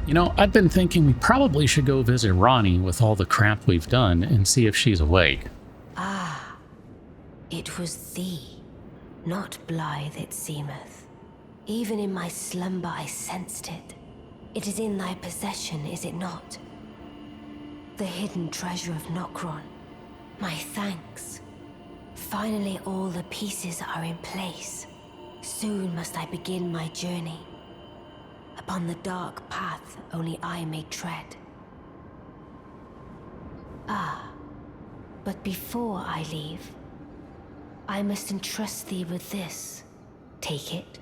You know, I've been thinking we probably should go visit Ronnie with all the crap we've done and see if she's awake. Ah, it was thee, not Blythe it seemeth. Even in my slumber I sensed it. It is in thy possession, is it not? The hidden treasure of Nokron. My thanks. Finally all the pieces are in place. Soon must I begin my journey. Upon the dark path only I may tread. Ah, but before I leave, I must entrust thee with this. Take it.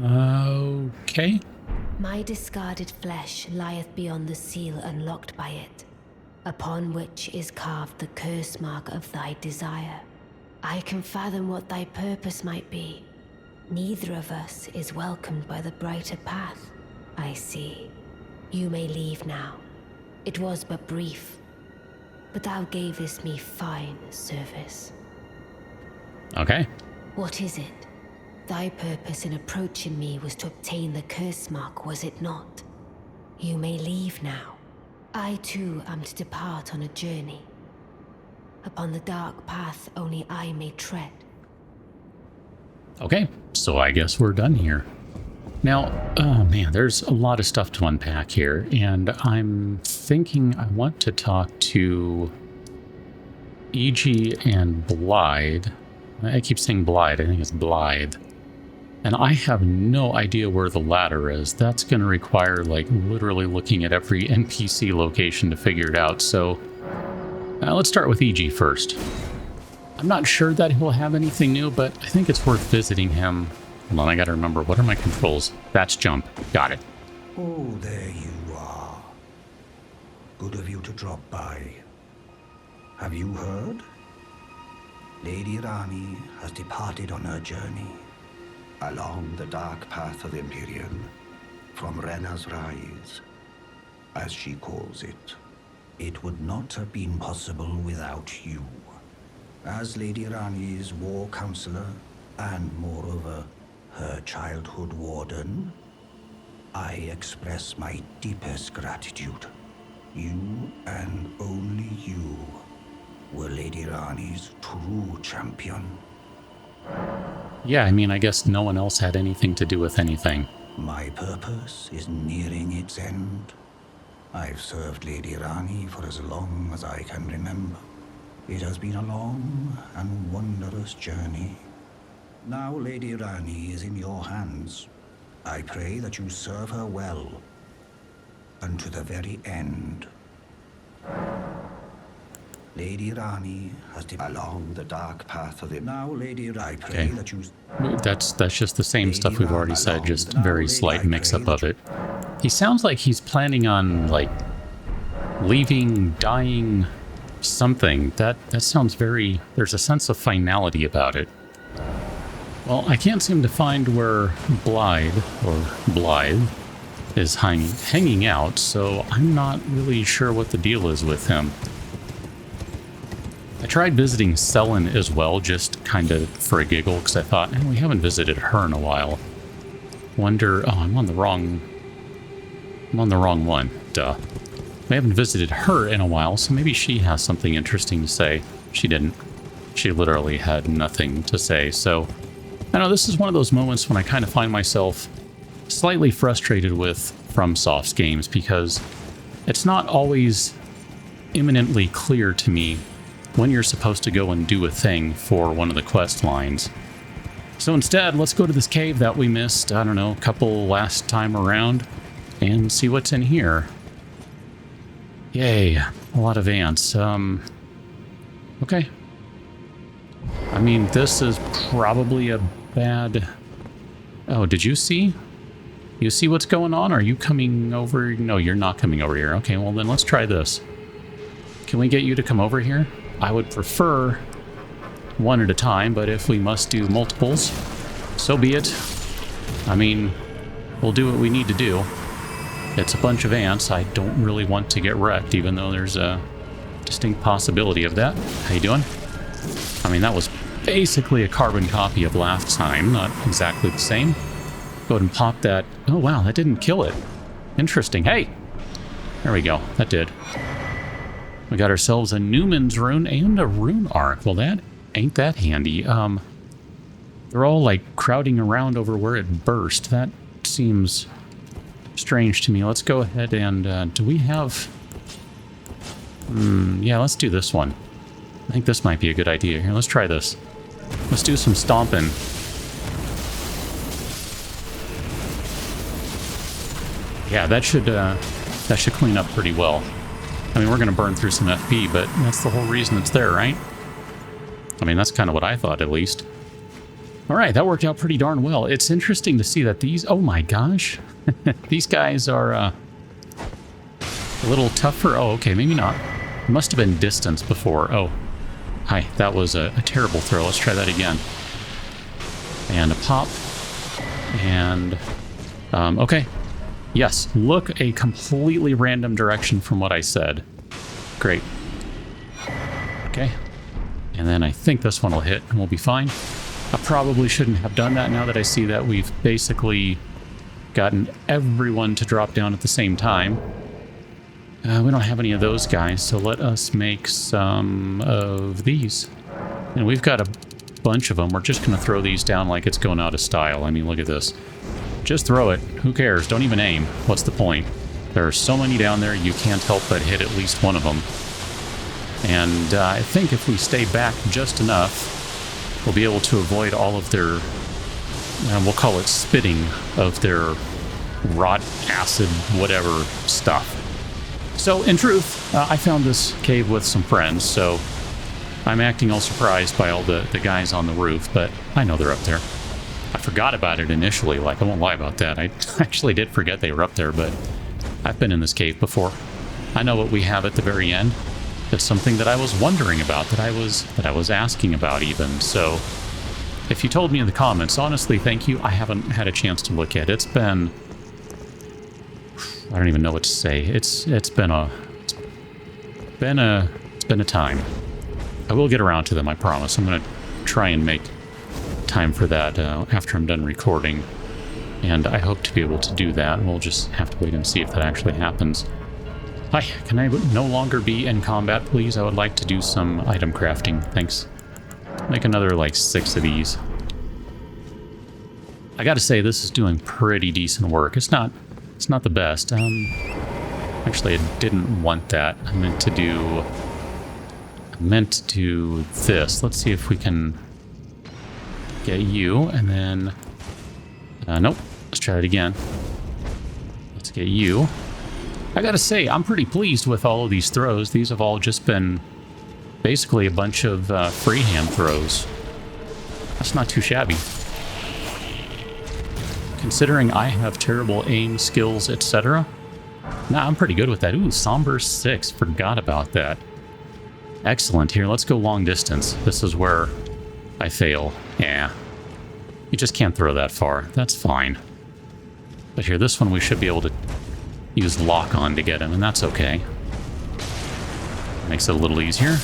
Okay. My discarded flesh lieth beyond the seal unlocked by it, upon which is carved the curse mark of thy desire. I can fathom what thy purpose might be. Neither of us is welcomed by the brighter path, I see. You may leave now. It was but brief, but thou gavest me fine service. Okay. What is it? Thy purpose in approaching me was to obtain the curse mark, was it not? You may leave now. I too am to depart on a journey. Upon the dark path only I may tread. Okay, so I guess we're done here. Now, oh man, there's a lot of stuff to unpack here, and I'm thinking I want to talk to E.G. and Blythe. I keep saying Blythe, I think it's Blythe. And I have no idea where the ladder is. That's going to require, like, literally looking at every NPC location to figure it out. So, let's start with E.G. first. I'm not sure that he'll have anything new, but I think it's worth visiting him. Hold on, I gotta remember, what are my controls? That's jump. Got it. Oh, there you are. Good of you to drop by. Have you heard? Lady Rani has departed on her journey. Along the dark path of Empyrean, from Rena's Rise, as she calls it. It would not have been possible without you. As Lady Rani's war counselor, and moreover, her childhood warden, I express my deepest gratitude. You and only you were Lady Rani's true champion. Yeah, I mean, I guess no one else had anything to do with anything. My purpose is nearing its end. I've served Lady Rani for as long as I can remember. It has been a long and wondrous journey. Now Lady Rani is in your hands. I pray that you serve her well, unto the very end. Lady Rani has along the dark path of the now Lady Rani. I pray that you. That's just the same stuff we've already said, just very slight mix-up of it. He sounds like he's planning on, like, leaving, dying, something. That sounds very... There's a sense of finality about it. Well, I can't seem to find where Blythe is hanging out, so I'm not really sure what the deal is with him. I tried visiting Selen as well, just kind of for a giggle, because I thought, we haven't visited her in a while. Wonder... Oh, I'm on the wrong one. Duh. We haven't visited her in a while, so maybe she has something interesting to say. She didn't. She literally had nothing to say, so... I know this is one of those moments when I kind of find myself slightly frustrated with FromSoft's games, because it's not always imminently clear to me when you're supposed to go and do a thing for one of the quest lines. So instead, let's go to this cave that we missed, I don't know, a couple last time around, and see what's in here. Yay, a lot of ants. Okay. I mean, this is probably a bad... Oh, did you see? You see what's going on? Are you coming over? No, you're not coming over here. Okay, well then let's try this. Can we get you to come over here? I would prefer one at a time, but if we must do multiples, so be it. I mean, we'll do what we need to do. It's a bunch of ants. I don't really want to get wrecked, even though there's a distinct possibility of that. How you doing? I mean, that was basically a carbon copy of last time, not exactly the same. Go ahead and pop that. Oh wow, that didn't kill it. Interesting. Hey! There we go, that did. We got ourselves a Newman's rune and a rune arc. Well, that ain't that handy. They're all like crowding around over where it burst. That seems strange to me. Let's go ahead and, do we have... yeah, let's do this one. I think this might be a good idea. Here, let's try this. Let's do some stomping. Yeah, that should clean up pretty well. I mean, we're going to burn through some FP, but that's the whole reason it's there, right? I mean, that's kind of what I thought, at least. All right, that worked out pretty darn well. It's interesting to see that these... Oh my gosh. These guys are a little tougher. Oh, okay, maybe not. It must have been distance before. Oh, hi. That was a terrible throw. Let's try that again. And a pop. And... okay. Yes, look, a completely random direction from what I said. Great. Okay. And then I think this one will hit and we'll be fine. I probably shouldn't have done that now that I see that we've basically gotten everyone to drop down at the same time. We don't have any of those guys, so let us make some of these. And we've got a bunch of them. We're just going to throw these down like it's going out of style. I mean, look at this. Just throw it. Who cares? Don't even aim. What's the point? There are so many down there, you can't help but hit at least one of them. And I think if we stay back just enough, we'll be able to avoid all of their, we'll call it spitting of their rot, acid, whatever stuff. So, in truth, I found this cave with some friends, so I'm acting all surprised by all the guys on the roof, but I know they're up there. I forgot about it initially, like, I won't lie about that. I actually did forget they were up there, but I've been in this cave before. I know what we have at the very end. It's something that I was wondering about, that I was asking about even. So, if you told me in the comments, honestly, thank you. I haven't had a chance to look at it. It's been... I don't even know what to say. It's been a time. I will get around to them, I promise. I'm going to try and make time for that after I'm done recording, and I hope to be able to do that. We'll just have to wait and see if that actually happens. Hi, can I no longer be in combat, please? I would like to do some item crafting. Thanks. Make another, like, 6 of these. I gotta say, this is doing pretty decent work. It's not the best. Actually, I didn't want that. I meant to do this. Let's see if we can get you, and then... nope. Let's try it again. Let's get you. I gotta say, I'm pretty pleased with all of these throws. These have all just been basically a bunch of freehand throws. That's not too shabby. Considering I have terrible aim skills, etc. Nah, I'm pretty good with that. Ooh, Somber 6. Forgot about that. Excellent. Here, let's go long distance. This is where I fail. Yeah. You just can't throw that far. That's fine. But here, this one we should be able to use lock on to get him, and that's okay. Makes it a little easier.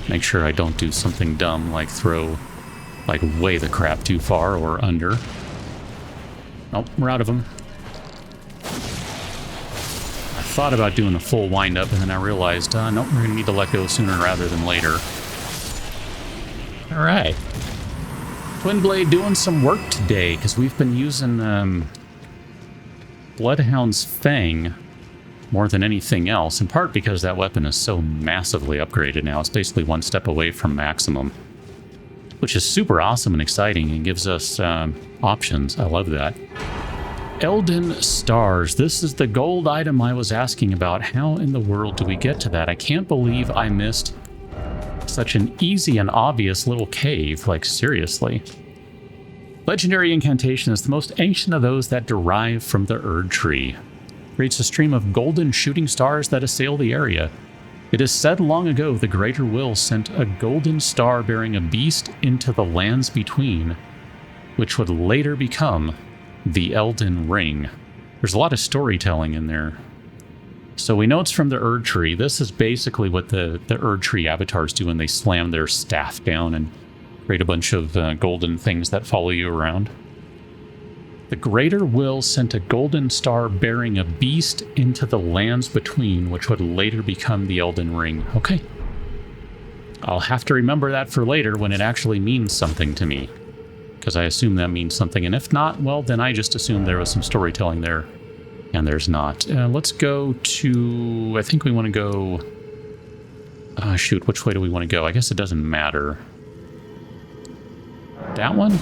Make sure I don't do something dumb like throw, like, way the crap too far or under. Nope, we're out of them. I thought about doing a full wind-up, and then I realized, nope, we're going to need to let go sooner rather than later. Alright. Twinblade doing some work today, because we've been using Bloodhound's Fang more than anything else, in part because that weapon is so massively upgraded now. It's basically one step away from maximum, which is super awesome and exciting and gives us options. I love that. Elden Stars. This is the gold item I was asking about. How in the world do we get to that? I can't believe I missed such an easy and obvious little cave. Like, seriously. Legendary incantation is the most ancient of those that derive from the Erd Tree. Creates a stream of golden shooting stars that assail the area. It is said long ago the Greater Will sent a golden star bearing a beast into the lands between, which would later become the Elden Ring. There's a lot of storytelling in there. So we know it's from the Erd Tree. This is basically what the Erd Tree avatars do when they slam their staff down and Create a bunch of golden things that follow you around. The Greater Will sent a golden star bearing a beast into the lands between, which would later become the Elden Ring. Okay. I'll have to remember that for later when it actually means something to me. Because I assume that means something, and if not, well, then I just assume there was some storytelling there, and there's not. Let's go to... I think we want to go... shoot, which way do we want to go? I guess it doesn't matter. That one?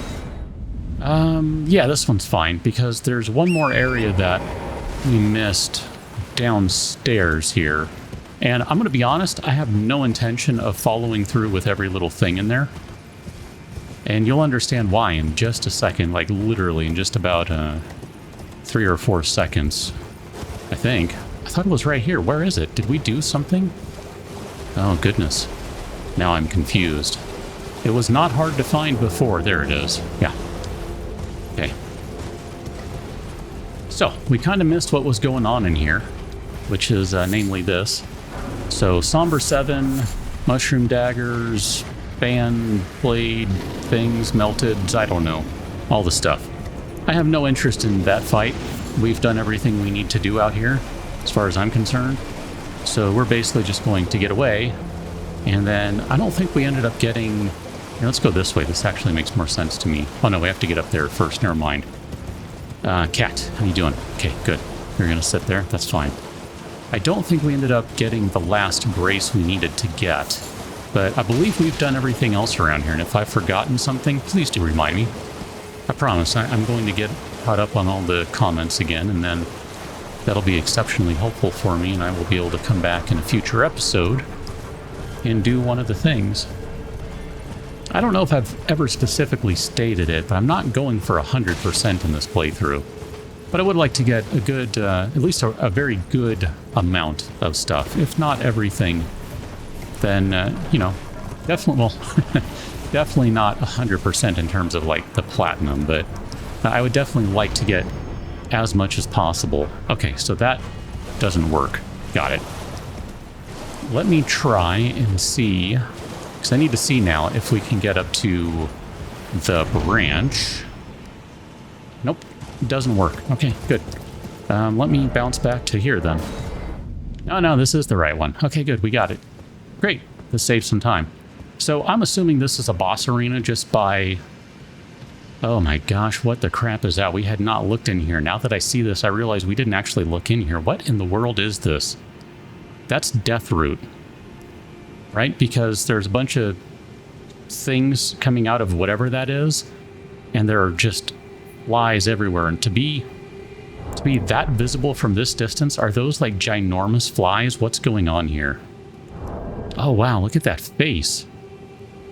Yeah, this one's fine, because there's one more area that we missed downstairs here. And I'm going to be honest, I have no intention of following through with every little thing in there. And you'll understand why in just a second, like literally in just about 3 or 4 seconds, I think. I thought it was right here. Where is it? Did we do something? Oh, goodness. Now I'm confused. It was not hard to find before. There it is. Yeah. Okay. So, we kind of missed what was going on in here, which is namely this. So, Somber 7, Mushroom Daggers, Fan Blade things, Melted, I don't know. All the stuff. I have no interest in that fight. We've done everything we need to do out here, as far as I'm concerned. So, we're basically just going to get away. And then, I don't think we ended up getting... let's go this way. This actually makes more sense to me. Oh no, we have to get up there first. Never mind. Cat, how you doing? Okay, good. You're gonna sit there? That's fine. I don't think we ended up getting the last grace we needed to get, but I believe we've done everything else around here, and if I've forgotten something, please do remind me. I promise, I'm going to get caught up on all the comments again, and then that'll be exceptionally helpful for me, and I will be able to come back in a future episode and do one of the things. I don't know if I've ever specifically stated it, but I'm not going for 100% in this playthrough. But I would like to get a good, at least a very good amount of stuff. If not everything, then, definitely, well, definitely not 100% in terms of, like, the platinum, but I would definitely like to get as much as possible. Okay, so that doesn't work. Got it. Let me try and see... because I need to see now if we can get up to the branch. Nope, it doesn't work. Okay, good. Let me bounce back to here then. No, this is the right one. Okay, good, we got it. Great, this saves some time. So I'm assuming this is a boss arena just by... oh my gosh, what the crap is that? We had not looked in here. Now that I see this, I realize we didn't actually look in here. What in the world is this? That's Deeproot. Right? Because there's a bunch of things coming out of whatever that is, and there are just flies everywhere. And to be that visible from this distance, are those like ginormous flies? What's going on here? Oh wow, look at that face.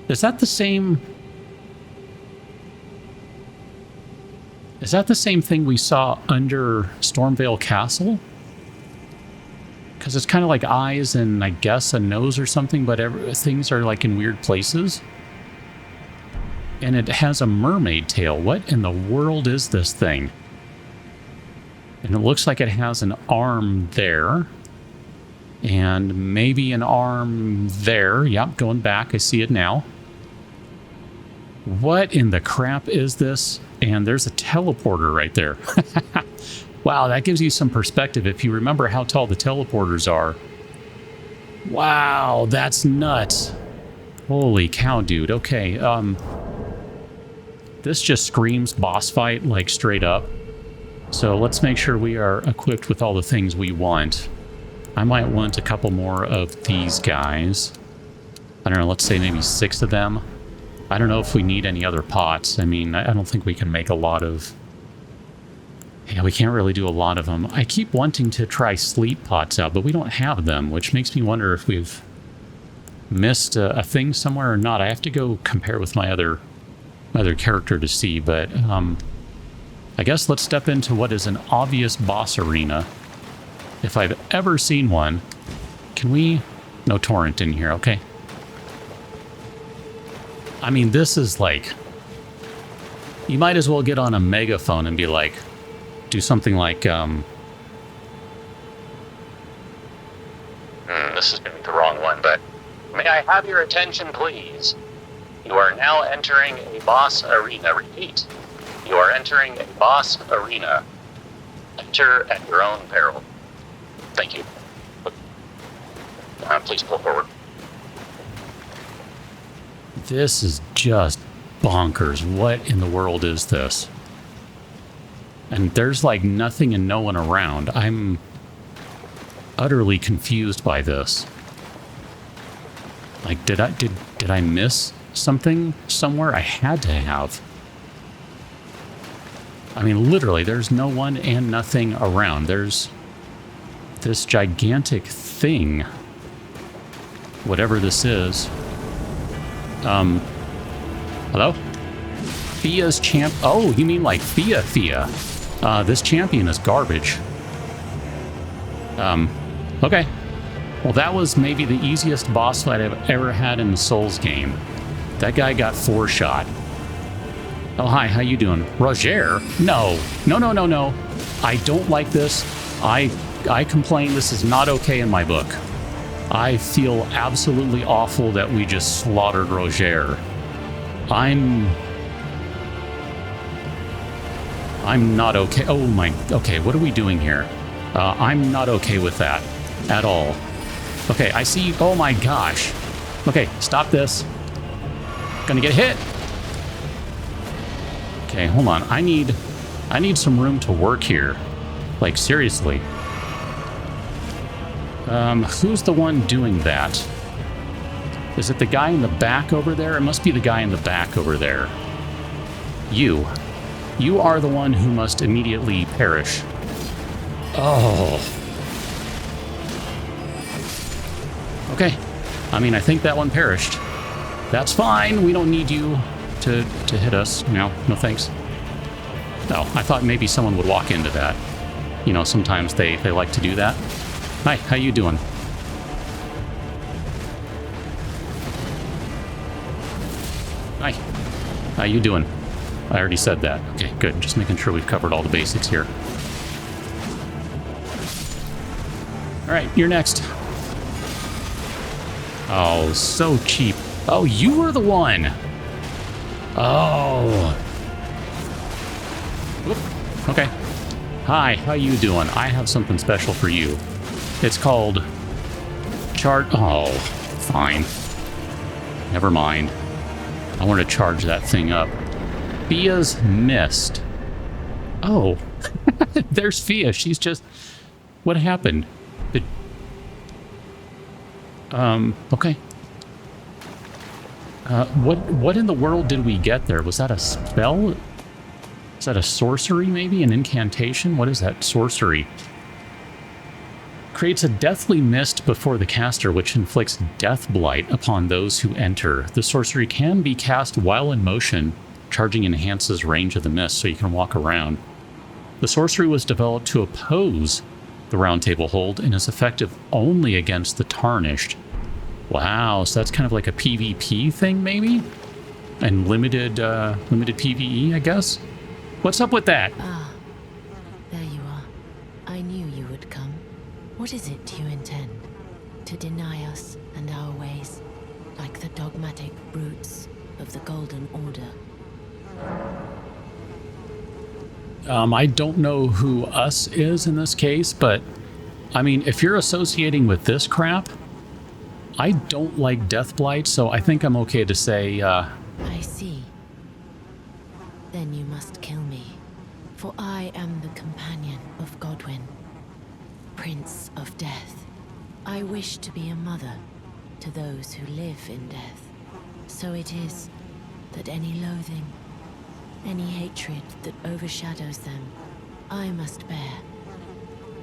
Is that the same... is that the same thing we saw under Stormvale Castle? Because it's kind of like eyes and, I guess, a nose or something, but things are, like, in weird places. And it has a mermaid tail. What in the world is this thing? And it looks like it has an arm there. And maybe an arm there. Yep, going back. I see it now. What in the crap is this? And there's a teleporter right there. Wow, that gives you some perspective if you remember how tall the teleporters are. Wow, that's nuts. Holy cow, dude. Okay, this just screams boss fight, like, straight up. So let's make sure we are equipped with all the things we want. I might want a couple more of these guys. I don't know, let's say maybe 6 of them. I don't know if we need any other pots. I mean, I don't think we can make a lot of... yeah, we can't really do a lot of them. I keep wanting to try sleep pots out, but we don't have them, which makes me wonder if we've missed a thing somewhere or not. I have to go compare with my other character to see, but I guess let's step into what is an obvious boss arena. If I've ever seen one. Can we... no torrent in here, okay. I mean, this is like... you might as well get on a megaphone and be like... do something like, this is going to be the wrong one, but may I have your attention, please? You are now entering a boss arena. Repeat. You are entering a boss arena. Enter at your own peril. Thank you. Please pull forward. This is just bonkers. What in the world is this? And there's like nothing and no one around. I'm utterly confused by this. Like, did I miss something somewhere? I had to have. I mean, literally, there's no one and nothing around. There's this gigantic thing, whatever this is. Hello? Fia's champ. Oh, you mean like Fia? This champion is garbage. Okay. Well, that was maybe the easiest boss fight I've ever had in the Souls game. That guy got 4-shot. Oh, hi, how you doing? Roger? No. I don't like this. I complain this is not okay in my book. I feel absolutely awful that we just slaughtered Roger. I'm not okay. Oh my, okay, what are we doing here? I'm not okay with that at all. Okay, I see, oh my gosh. Okay, stop this. Gonna get hit. Okay, hold on. I need some room to work here. Like, seriously. Who's the one doing that? Is it the guy in the back over there? It must be the guy in the back over there. You. You are the one who must immediately perish. Oh. Okay. I mean, I think that one perished. That's fine. We don't need you to hit us. No thanks. No, I thought maybe someone would walk into that. You know, sometimes they like to do that. Hi, how you doing? Hi. How you doing? I already said that. Okay, good. Just making sure we've covered all the basics here. All right, you're next. Oh, so cheap. Oh, you were the one. Oh. Oop. Okay. Hi, how you doing? I have something special for you. It's called Oh, fine. Never mind. I want to charge that thing up. Fia's missed. Oh, there's Fia. She's just... What happened? Okay. What in the world did we get there? Was that a spell? Is that a sorcery, maybe? An incantation? What is that? Sorcery. Creates a deathly mist before the caster, which inflicts death blight upon those who enter. The sorcery can be cast while in motion. Charging enhances range of the mist, so you can walk around. The sorcery was developed to oppose the Round Table Hold and is effective only against the Tarnished. Wow, so that's kind of like a PvP thing, maybe? And limited PvE, I guess? What's up with that? Ah, there you are. I knew you would come. What is it you intend? To deny us and our ways, like the dogmatic brutes of the Golden Order? I don't know who us is in this case, but I mean, if you're associating with this crap, I don't like death blight, so I think I'm okay to say, I see. Then you must kill me, for I am the companion of Godwyn, Prince of Death. I wish to be a mother to those who live in death. So it is that any loathing, any hatred that overshadows them, I must bear,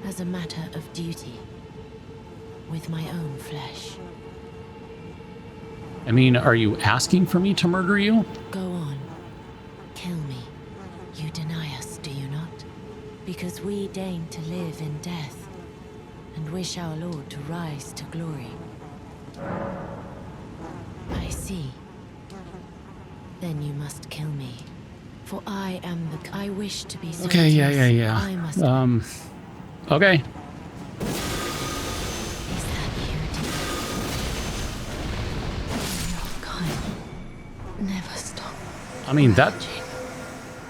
as a matter of duty, with my own flesh. I mean, are you asking for me to murder you? Go on. Kill me. You deny us, do you not? Because we deign to live in death, and wish our Lord to rise to glory. I see. Then you must kill me. For I am the... I wish to be... Okay, yeah. I must... Okay. I mean, that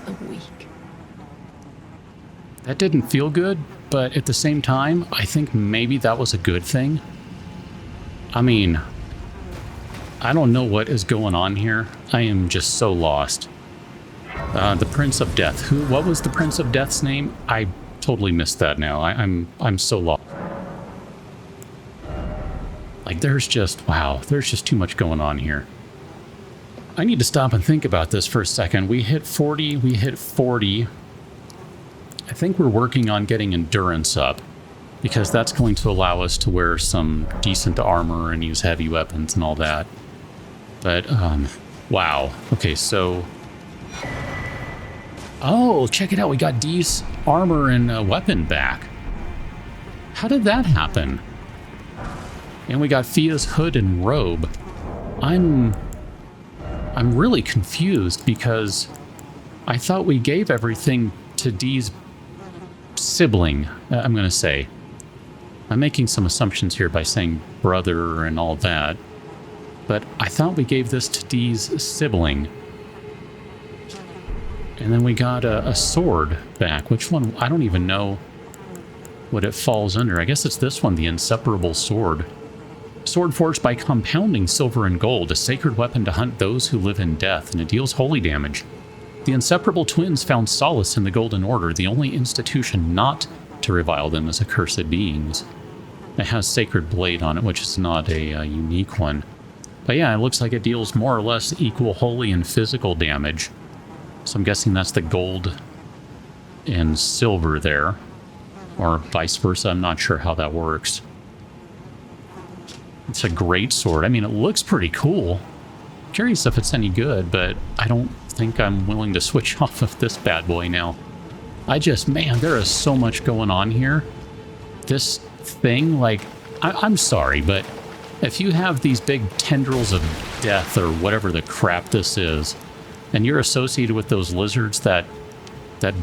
The weak. that didn't feel good, but at the same time, I think maybe that was a good thing. I mean, I don't know what is going on here. I am just so lost. The Prince of Death. What was the Prince of Death's name? I totally missed that now. I'm so lost. Like, there's just too much going on here. I need to stop and think about this for a second. We hit 40, we hit 40. I think we're working on getting endurance up, because that's going to allow us to wear some decent armor and use heavy weapons and all that. But, wow. Okay, so... Oh, check it out. We got Dee's armor and weapon back. How did that happen? And we got Fia's hood and robe. I'm really confused, because I thought we gave everything to Dee's sibling, I'm going to say. I'm making some assumptions here by saying brother and all that. But I thought we gave this to Dee's sibling. And then we got a sword back. Which one? I don't even know what it falls under. I guess it's this one, the Inseparable Sword. Sword forged by compounding silver and gold, a sacred weapon to hunt those who live in death, and it deals holy damage. The Inseparable twins found solace in the Golden Order, the only institution not to revile them as accursed beings. It has Sacred Blade on it, which is not a unique one. But yeah, it looks like it deals more or less equal holy and physical damage. So I'm guessing that's the gold and silver there. Or vice versa, I'm not sure how that works. It's a great sword. I mean, it looks pretty cool. Curious if it's any good, but I don't think I'm willing to switch off of this bad boy now. Man, there is so much going on here. This thing, like, I'm sorry, but if you have these big tendrils of death or whatever the crap this is, and you're associated with those lizards that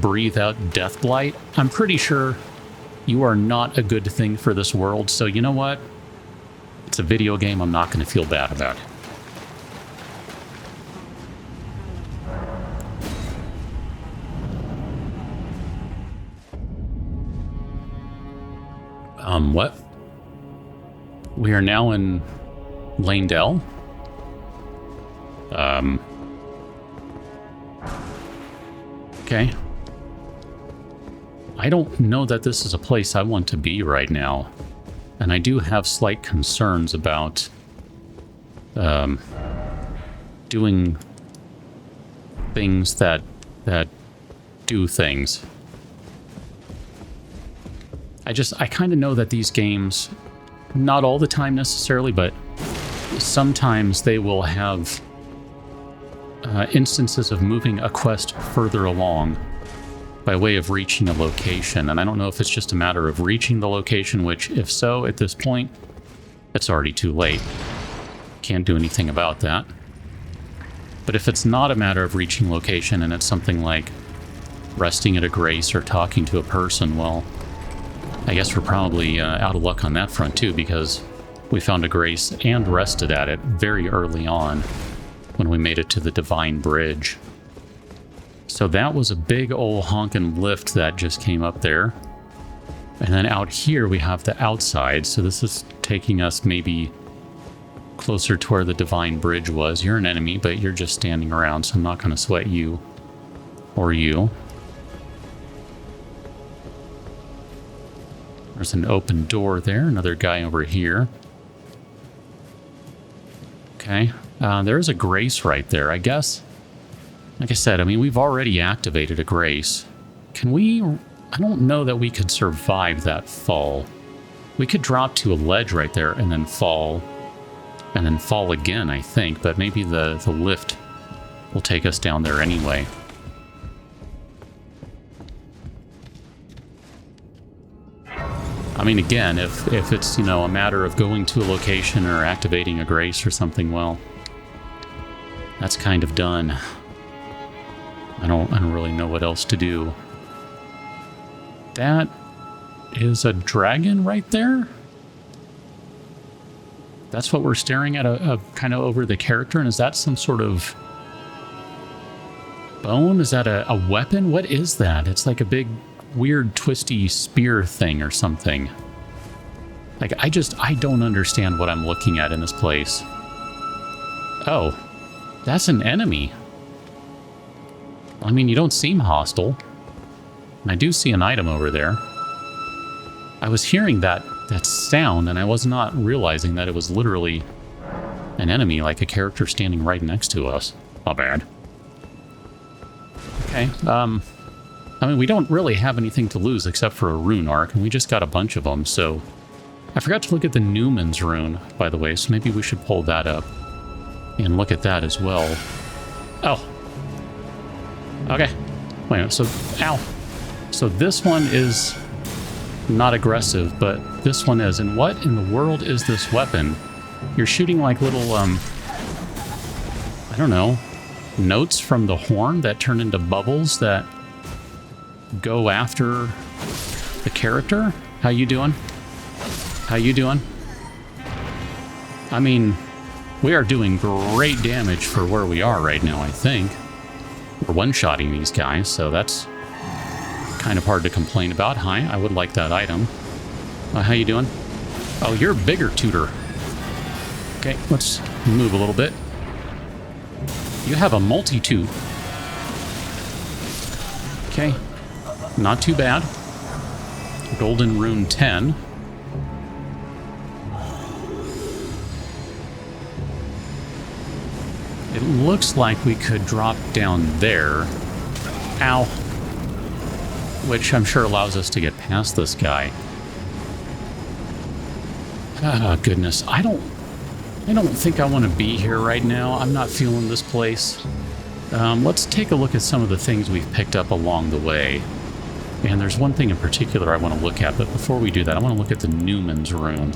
breathe out death blight, I'm pretty sure you are not a good thing for this world. So you know what? It's a video game. I'm not going to feel bad about it. What? We are now in Leyndell. Okay. I don't know that this is a place I want to be right now. And I do have slight concerns about doing things that do things. I kind of know that these games, not all the time necessarily, but sometimes they will have instances of moving a quest further along by way of reaching a location. And I don't know if it's just a matter of reaching the location, which, if so, at this point, it's already too late. Can't do anything about that. But if it's not a matter of reaching location and it's something like resting at a grace or talking to a person, well, I guess we're probably out of luck on that front too, because we found a grace and rested at it very early on when we made it to the Divine Bridge. So that was a big old honkin' lift that just came up there. And then out here we have the outside, so this is taking us maybe closer to where the Divine Bridge was. You're an enemy, but you're just standing around, so I'm not going to sweat you or you. There's an open door there, another guy over here. Okay, there's a grace right there, I guess. Like I said, I mean, we've already activated a grace. Can we... I don't know that we could survive that fall. We could drop to a ledge right there and then fall again, I think, but maybe the lift will take us down there anyway. I mean, again, if it's, you know, a matter of going to a location or activating a grace or something, well, that's kind of done. I don't really know what else to do. That is a dragon right there? That's what we're staring at, kind of over the character, and is that some sort of Bone? Is that a weapon? What is that? It's like a big, weird, twisty spear thing or something. Like, I don't understand what I'm looking at in this place. Oh, that's an enemy. I mean, you don't seem hostile. And I do see an item over there. I was hearing that sound, and I was not realizing that it was literally an enemy, like a character standing right next to us. Not bad. Okay, I mean, we don't really have anything to lose except for a rune arc, and we just got a bunch of them, so... I forgot to look at the Newman's rune, by the way, so maybe we should pull that up and look at that as well. Oh. Okay. Wait a minute, so... Ow. So this one is not aggressive, but this one is. And what in the world is this weapon? You're shooting like little, I don't know, notes from the horn that turn into bubbles that go after the character? How you doing? How you doing? I mean, we are doing great damage for where we are right now, I think. We're one-shotting these guys, so that's kind of hard to complain about. Hi, I would like that item. How you doing? Oh, you're a bigger tutor. Okay, let's move a little bit. You have a multi-toot. Okay, not too bad. Golden Rune 10. It looks like we could drop down there. Ow. Which I'm sure allows us to get past this guy. Oh, goodness. I don't think I want to be here right now. I'm not feeling this place. Let's take a look at some of the things we've picked up along the way. And there's one thing in particular I want to look at, but before we do that, I want to look at the Newman's rune.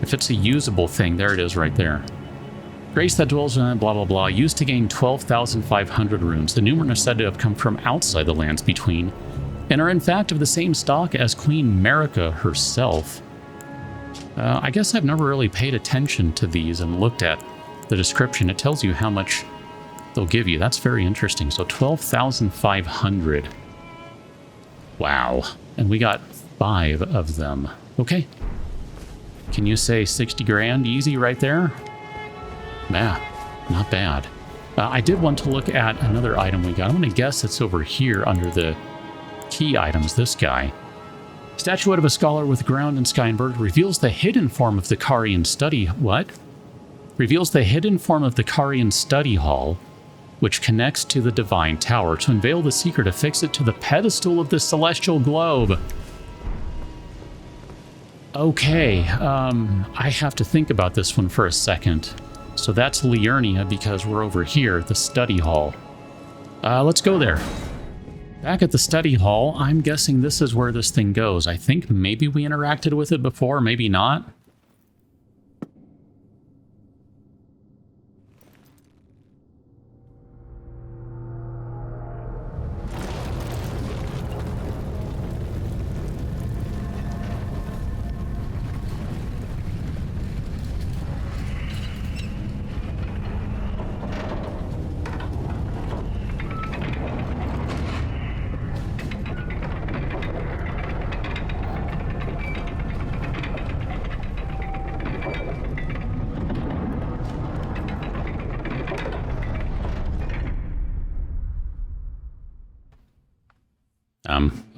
If it's a usable thing, there it is right there. Grace that dwells in blah blah blah, used to gain 12,500 runes. The Numen are said to have come from outside the lands between, and are in fact of the same stock as Queen Marika herself. I guess I've never really paid attention to these and looked at the description. It tells you how much they'll give you. That's very interesting. So 12,500. Wow. And we got 5 of them. Okay. Can you say 60 grand easy right there? Yeah, not bad. I did want to look at another item we got. I'm going to guess it's over here under the key items, this guy. Statuette of a scholar with ground and sky and bird reveals the hidden form of the Carian study... What? Reveals the hidden form of the Carian study hall, which connects to the divine tower. To unveil the secret, affix it to the pedestal of the celestial globe. Okay, I have to think about this one for a second. So that's Liurnia because we're over here at the study hall. Let's go there. Back at the study hall, I'm guessing this is where this thing goes. I think maybe we interacted with it before, maybe not.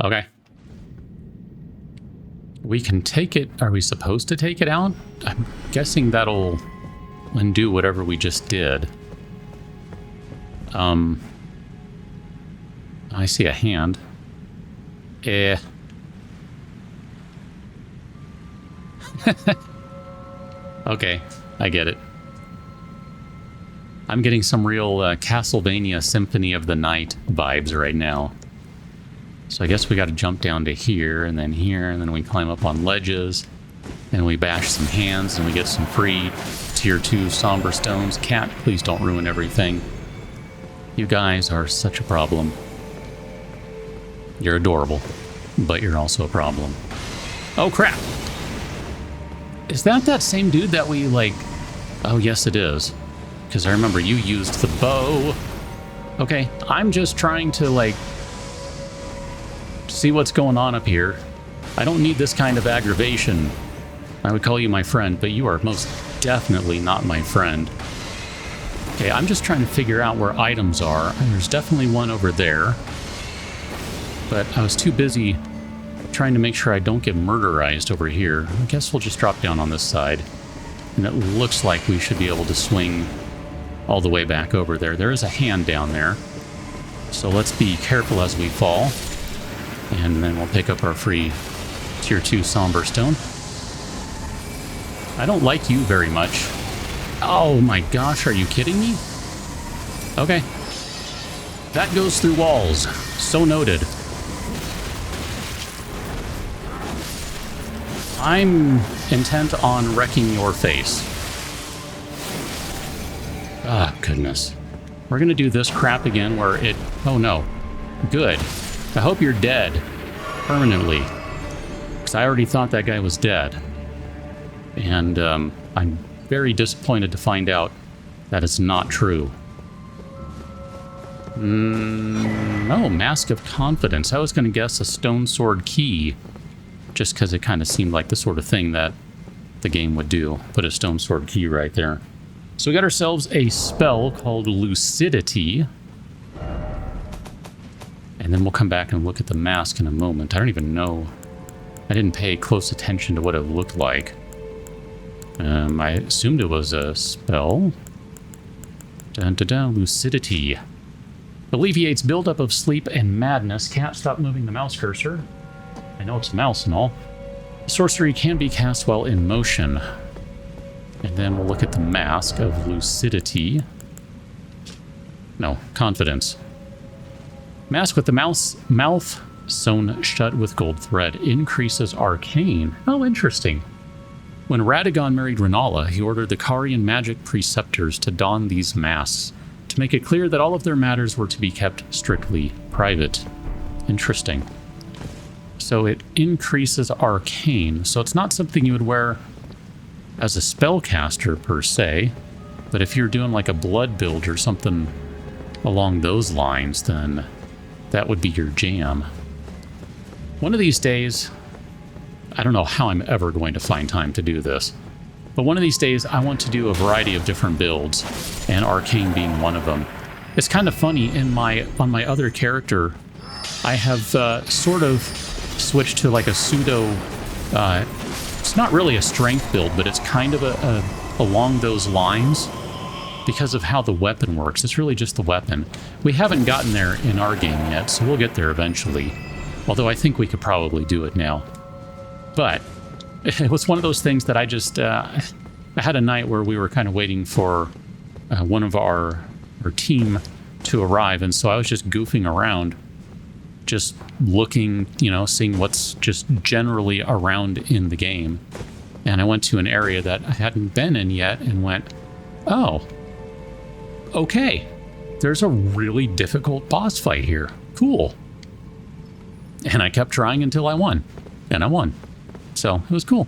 Okay. We can take it. Are we supposed to take it out? I'm guessing that'll undo whatever we just did. I see a hand. Okay, I get it. I'm getting some real Castlevania Symphony of the Night vibes right now. So I guess we got to jump down to here, and then we climb up on ledges, and we bash some hands, and we get some free tier 2 somber stones. Cat, please don't ruin everything. You guys are such a problem. You're adorable, but you're also a problem. Oh crap! Is that same dude that we, like... Oh yes it is. Because I remember you used the bow. Okay, I'm just trying to, like, see what's going on up here. I don't need this kind of aggravation. I would call you my friend, but you are most definitely not my friend. Okay, I'm just trying to figure out where items are. There's definitely one over there. But I was too busy trying to make sure I don't get murderized over here. I guess we'll just drop down on this side. And it looks like we should be able to swing all the way back over there. There is a hand down there. So let's be careful as we fall. And then we'll pick up our free Tier 2 Somber Stone. I don't like you very much. Oh my gosh, are you kidding me? Okay. That goes through walls. So noted. I'm intent on wrecking your face. Ah, goodness. We're gonna do this crap again where it... Oh no. Good. I hope you're dead. Permanently. Because I already thought that guy was dead. And I'm very disappointed to find out that it's not true. Oh, Mask of Confidence. I was going to guess a Stone Sword Key, just because it kind of seemed like the sort of thing that the game would do. Put a Stone Sword Key right there. So we got ourselves a spell called Lucidity. And then we'll come back and look at the mask in a moment. I don't even know. I didn't pay close attention to what it looked like. I assumed it was a spell. Lucidity. Alleviates buildup of sleep and madness. Can't stop moving the mouse cursor. I know it's a mouse and all. Sorcery can be cast while in motion. And then we'll look at the mask of Lucidity. No, Confidence. Mask with the mouth sewn shut with gold thread. Increases arcane. Oh, interesting. When Radagon married Renala, he ordered the Carian magic preceptors to don these masks, to make it clear that all of their matters were to be kept strictly private. Interesting. So it increases arcane, so it's not something you would wear as a spellcaster per se, but if you're doing like a blood build or something along those lines, then that would be your jam. One of these days, I don't know how I'm ever going to find time to do this, but one of these days I want to do a variety of different builds, and arcane being one of them. It's kind of funny, on my other character, I have sort of switched to like a pseudo, it's not really a strength build, but it's kind of along those lines because of how the weapon works. It's really just the weapon. We haven't gotten there in our game yet, so we'll get there eventually, although I think we could probably do it now. But it was one of those things that I just, I had a night where we were kind of waiting for one of our team to arrive, and so I was just goofing around, just looking, seeing what's just generally around in the game. And I went to an area that I hadn't been in yet and went, oh, okay, there's a really difficult boss fight here. Cool. And I kept trying until I won, and I won. So it was cool.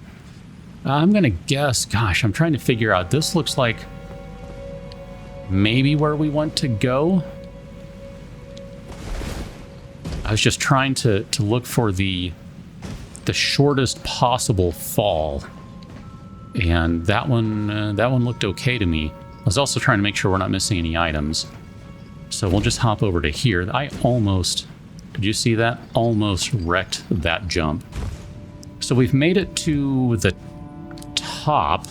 I'm going to guess, gosh, I'm trying to figure out, this looks like maybe where we want to go. I was just trying to look for the shortest possible fall. And that one looked okay to me. I was also trying to make sure we're not missing any items. So we'll just hop over to here. I almost, did you see that? Almost wrecked that jump. So we've made it to the top,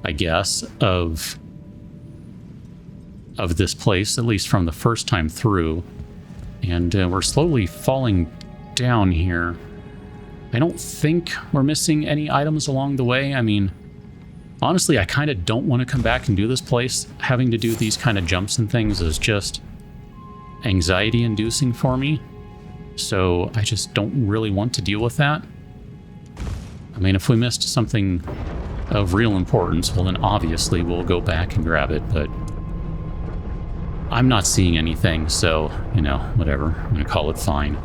I guess, of this place, at least from the first time through. And we're slowly falling down here. I don't think we're missing any items along the way. I mean, honestly, I kind of don't want to come back and do this place. Having to do these kind of jumps and things is just anxiety-inducing for me. So I just don't really want to deal with that. I mean, if we missed something of real importance, well then obviously we'll go back and grab it, but I'm not seeing anything, so, whatever. I'm gonna call it fine.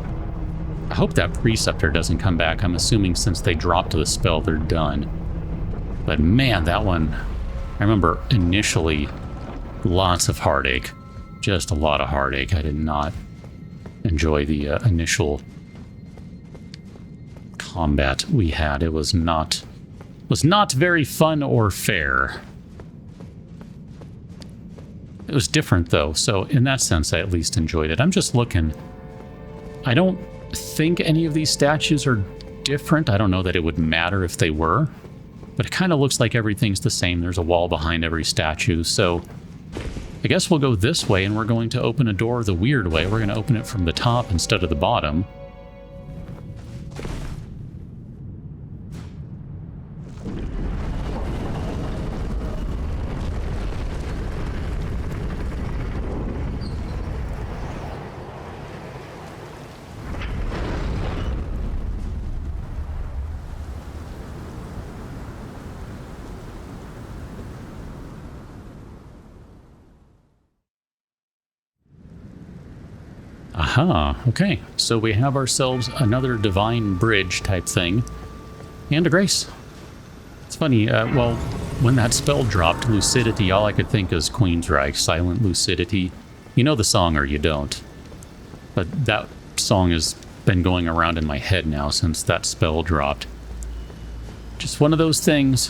I hope that preceptor doesn't come back. I'm assuming since they dropped the spell, they're done. But man, that one, I remember initially lots of heartache. Just a lot of heartache. I did not enjoy the initial combat we had. It was not very fun or fair. It was different though, so in that sense I at least enjoyed it. I'm just looking. I don't think any of these statues are different. I don't know that it would matter if they were, but it kind of looks like everything's the same. There's a wall behind every statue, so I guess we'll go this way, and we're going to open a door the weird way. We're going to open it from the top instead of the bottom. Aha, okay. So we have ourselves another divine bridge type thing. And a grace. It's funny, well, when that spell dropped, Lucidity, all I could think is Queensryche, Silent Lucidity. You know the song or you don't. But that song has been going around in my head now since that spell dropped. Just one of those things.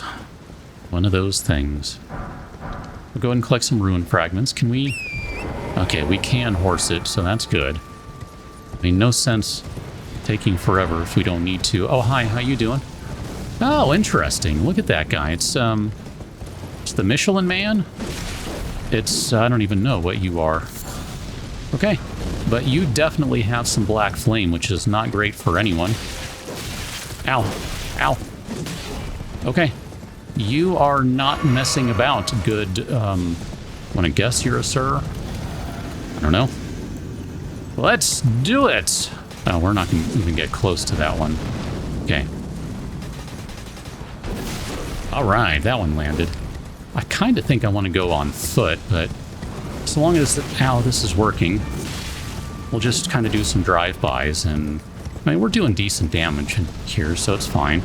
One of those things. We'll go ahead and collect some rune fragments. Can we... Okay, we can horse it, so that's good. I mean, no sense taking forever if we don't need to. Oh, hi, how you doing? Oh, interesting. Look at that guy. It's the Michelin Man? It's, I don't even know what you are. Okay, but you definitely have some black flame, which is not great for anyone. Ow, ow. Okay, you are not messing about. Good, want to guess you're a sir? I don't know. Let's do it! Oh, we're not going to even get close to that one. Okay. Alright, that one landed. I kind of think I want to go on foot, but as long as... Ow, this is working. We'll just kind of do some drive-bys, and... I mean, we're doing decent damage in here, so it's fine.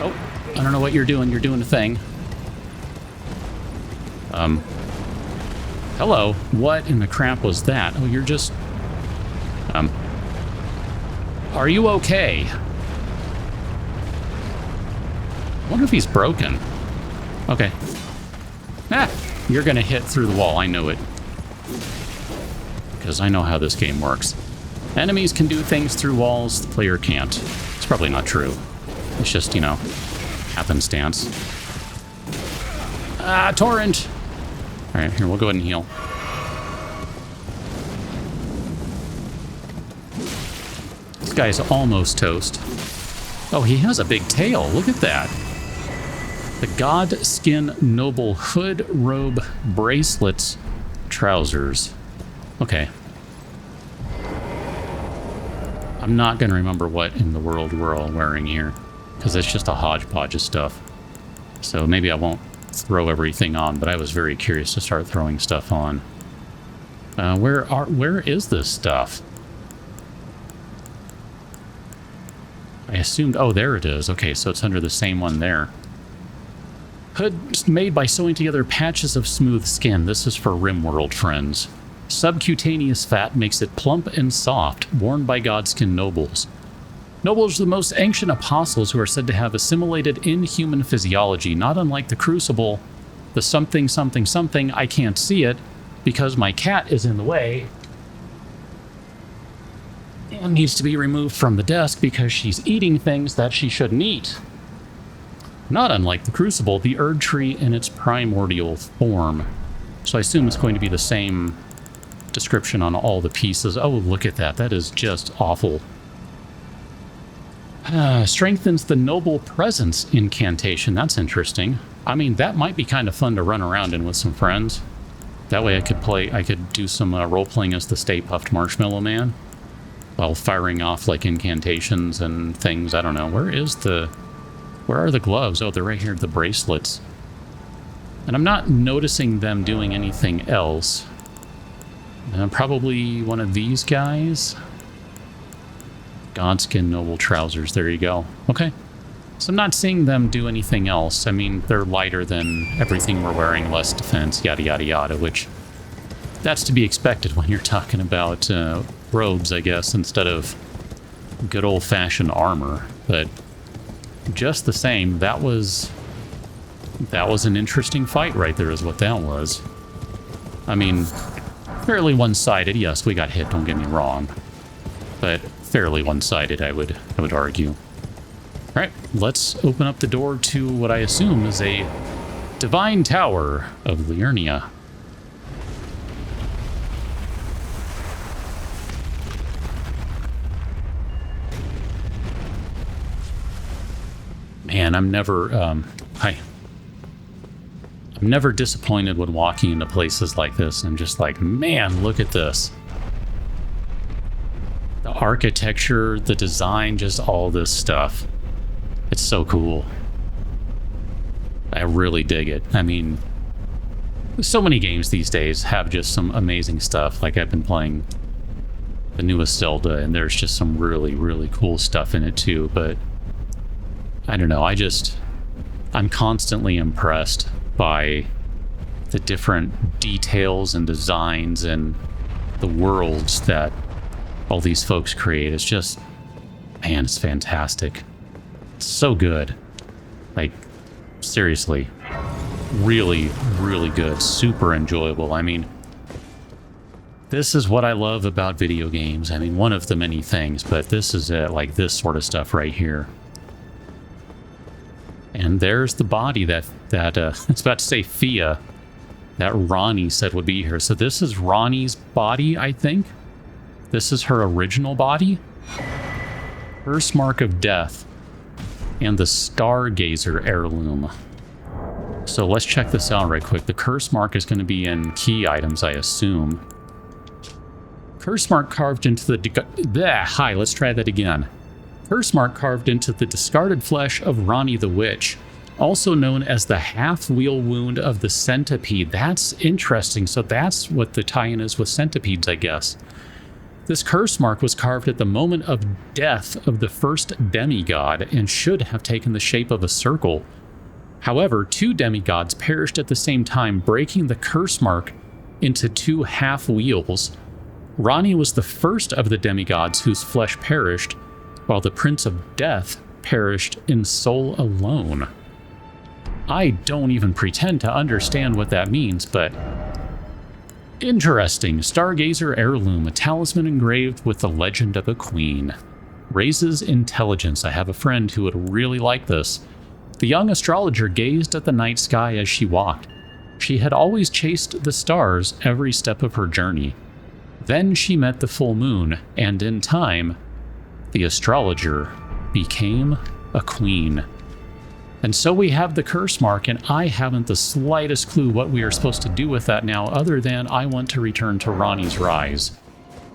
Oh, I don't know what you're doing. You're doing a thing. Hello. What in the crap was that? Oh, you're just... Are you okay? I wonder if he's broken. Okay. Ah! You're gonna hit through the wall. I know it. Because I know how this game works. Enemies can do things through walls, the player can't. It's probably not true. It's just, you know, happenstance. Ah, torrent! Alright, here, we'll go ahead and heal. This guy's almost toast. Oh, he has a big tail. Look at that. The God Skin Noble Hood, Robe, Bracelets, Trousers. Okay. I'm not going to remember what in the world we're all wearing here, because it's just a hodgepodge of stuff. So maybe I won't throw everything on, but I was very curious to start throwing stuff on. Where is this stuff? I assumed... Oh, there it is. Okay, so it's under the same one there. Hood made by sewing together patches of smooth skin. This is for Rimworld friends. Subcutaneous fat makes it plump and soft, worn by Godskin nobles. Nobles are the most ancient apostles who are said to have assimilated inhuman physiology, not unlike the Crucible, the something, something, something, I can't see it, because my cat is in the way, and needs to be removed from the desk because she's eating things that she shouldn't eat. Not unlike the Crucible, the Erd Tree in its primordial form. So I assume it's going to be the same description on all the pieces. Oh, look at that. That is just awful. Strengthens the Noble Presence incantation. That's interesting. I mean, that might be kind of fun to run around in with some friends. That way I could do some role-playing as the Stay Puft Marshmallow Man while firing off, like, incantations and things. I don't know. Where are the gloves? Oh, they're right here, the bracelets. And I'm not noticing them doing anything else. Probably one of these guys. Godskin Noble Trousers. There you go. Okay. So I'm not seeing them do anything else. I mean, they're lighter than everything we're wearing, less defense, yada, yada, yada, which that's to be expected when you're talking about robes, I guess, instead of good old-fashioned armor. But just the same, that was an interesting fight right there is what that was. I mean, fairly one-sided. Yes, we got hit, don't get me wrong. But fairly one-sided, I would argue. All right, let's open up the door to what I assume is a divine tower of Liurnia. Man, I'm never disappointed when walking into places like this. I'm just like, man, look at this. The architecture, the design, just all this stuff. It's so cool. I really dig it. I mean, so many games these days have just some amazing stuff. Like I've been playing the newest Zelda, and there's just some really, really cool stuff in it too. But I don't know, I'm constantly impressed by the different details and designs and the worlds that all these folks create. It's just, man, it's fantastic. It's so good. Like, seriously, really, really good. Super enjoyable. I mean, this is what I love about video games. I mean, one of the many things, but this is it, like this sort of stuff right here. And there's the body that I was about to say Fia, that Ronnie said would be here. So this is Ronnie's body, I think. This is her original body. First Mark of Death. And the Stargazer heirloom. So let's check this out right quick. The curse mark is going to be in key items, I assume. Curse mark carved into the... let's try that again. Curse mark carved into the discarded flesh of Ronnie the Witch, also known as the half-wheel wound of the centipede. That's interesting. So that's what the tie-in is with centipedes, I guess. This curse mark was carved at the moment of death of the first demigod and should have taken the shape of a circle. However, 2 demigods perished at the same time, breaking the curse mark into 2 half-wheels. Ronnie was the first of the demigods whose flesh perished, while the Prince of Death perished in soul alone. I don't even pretend to understand what that means, but... interesting. Stargazer heirloom, a talisman engraved with the legend of a queen. Raises intelligence. I have a friend who would really like this. The young astrologer gazed at the night sky as she walked. She had always chased the stars every step of her journey. Then she met the full moon, and in time, the astrologer became a queen. And so we have the curse mark, and I haven't the slightest clue what we are supposed to do with that now, other than I want to return to Ronnie's Rise.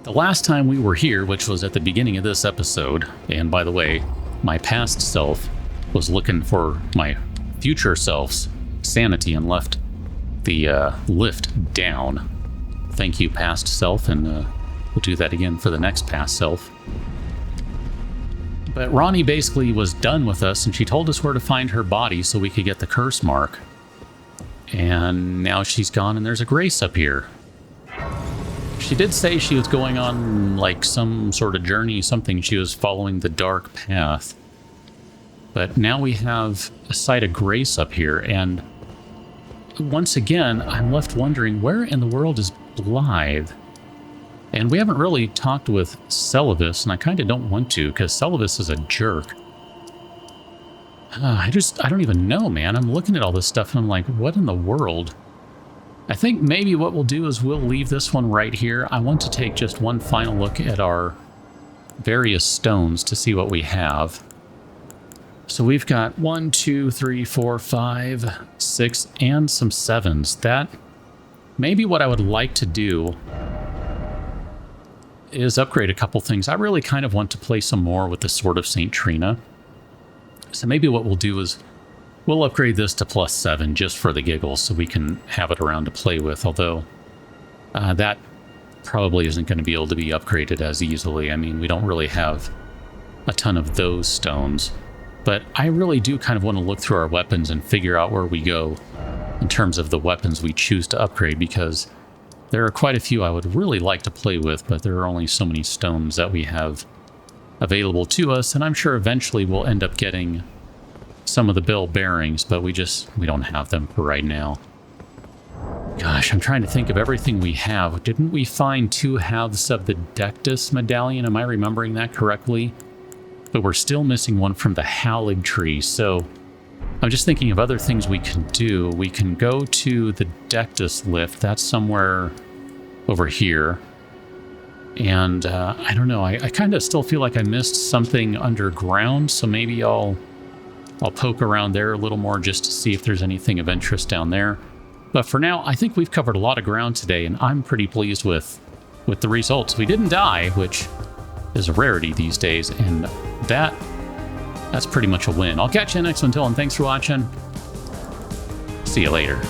The last time we were here, which was at the beginning of this episode, and by the way, my past self was looking for my future self's sanity and left the lift down. Thank you, past self, and we'll do that again for the next past self. But Ronnie basically was done with us, and she told us where to find her body so we could get the curse mark. And now she's gone, and there's a grace up here. She did say she was going on, like, some sort of journey, something. She was following the dark path. But now we have a site of grace up here, and once again, I'm left wondering, where in the world is Blythe? And we haven't really talked with Celavis, and I kind of don't want to, because Celavis is a jerk. I don't even know, man. I'm looking at all this stuff, and I'm like, what in the world? I think maybe what we'll do is we'll leave this one right here. I want to take just one final look at our various stones to see what we have. So we've got 1, 2, 3, 4, 5, 6, and some 7s. That maybe what I would like to do is upgrade a couple things. I really kind of want to play some more with the Sword of St. Trina. So maybe what we'll do is we'll upgrade this to +7 just for the giggles so we can have it around to play with, although that probably isn't going to be able to be upgraded as easily. I mean, we don't really have a ton of those stones. But I really do kind of want to look through our weapons and figure out where we go in terms of the weapons we choose to upgrade, because there are quite a few I would really like to play with, but there are only so many stones that we have available to us, and I'm sure eventually we'll end up getting some of the bell bearings, but we don't have them for right now. Gosh, I'm trying to think of everything we have. Didn't we find 2 halves of the Dectus medallion? Am I remembering that correctly? But we're still missing one from the Hallig tree, so I'm just thinking of other things we can do. We can go to the Dectus lift. That's somewhere over here. And I don't know, I kind of still feel like I missed something underground, so maybe I'll poke around there a little more just to see if there's anything of interest down there. But for now, I think we've covered a lot of ground today, and I'm pretty pleased with the results. We didn't die, which is a rarity these days, and that's pretty much a win. I'll catch you next one, and thanks for watching. See you later.